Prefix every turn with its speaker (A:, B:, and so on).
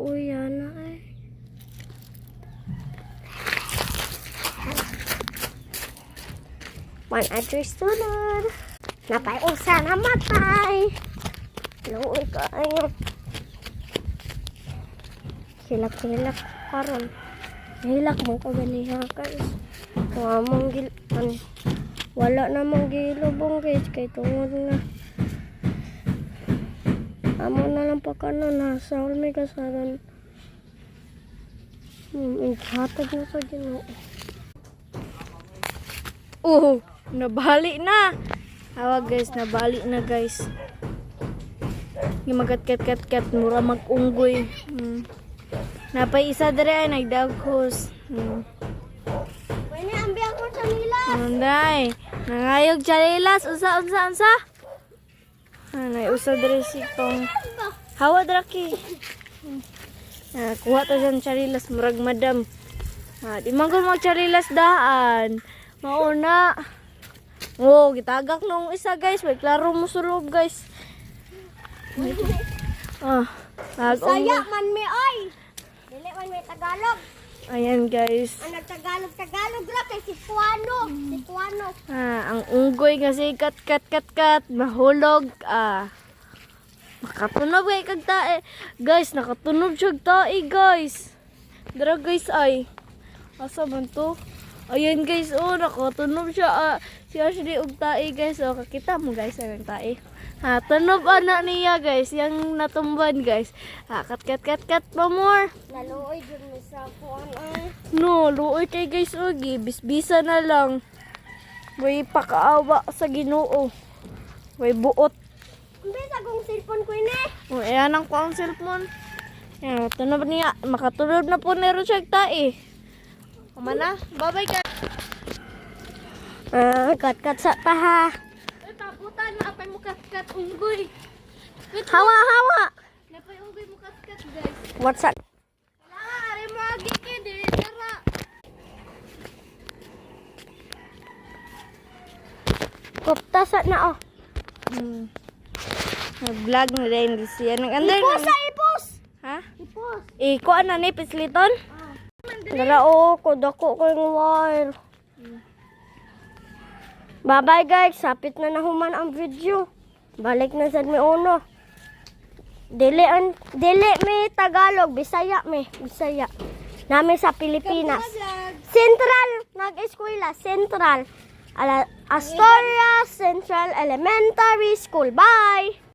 A: Luoy yana ay. One other student. Napay usa na matay. Luoy kaayo. Hilak karon. Hilak mo ko ganiha guys. Wala namang gilubong guys kay tungod nga. Amo na lang pakano na sa ulmi kasaran. Hatag na sa Ginoo. Nabali na. Hawa guys, nabali na guys. Gimagat-kat-kat mura mag-unggoy. Napay isa dire ay nagdaghos.
B: Pwede ambiang ko sa nilas.
A: Anday, nangayog chalilas unsa. Anay usa dire sitong. Hawa draki. Kuha ta sa chalilas murag madam. Di man ko mag chalilas daan. Mauna. Gitagak nung isa guys, may klaro mo sulog guys.
B: Saya man mi oy. Dili man mi Tagalog.
A: Ayan guys.
B: Ang Tagalog ra kay si Tuano.
A: Ang unggoy kasi kat mahulog. Makatunog kay kag tae. Guys, nakatunog siya tae guys. Dara guys ay. Asa man to? Ayan guys, nakatunog siya. Siya di og tae guys. Kakita mo guys ang tae. Tunog anak niya guys, yang natumban guys. Kat pa more.
B: Naluoy jud mi sa kuan ay.
A: No, luoy kay guys bisbisa na lang. Way pakaawa sa Ginoo. Way buot.
B: Bisa kong cellphone ko ini.
A: Ayan ang kuang cellphone. Ayan, tunog niya. Makatulog na po nero siya tae. Mana? Bye-bye ka.
B: Kat sa taha.
A: Tabutan na apay mo kat unggoy.
B: Hawa.
A: Napay unggoy mo kat guys.
B: What's up?
A: Ari mo agi kay dili tara.
B: Kopta sa na oh.
A: Nag-vlog na rin siya. Nag-under na.
B: Ipos.
A: Ha?
B: Ipos.
A: Iko na ni pisliton?
B: Dala dako ko yung wire. Bye-bye guys, sapit na nahuman ang video. Balik na sad mi uno. Dili mi Tagalog, Bisaya. Nami sa Pilipinas. Central nag-eskwela, Central. Astoria Central Elementary School. Bye.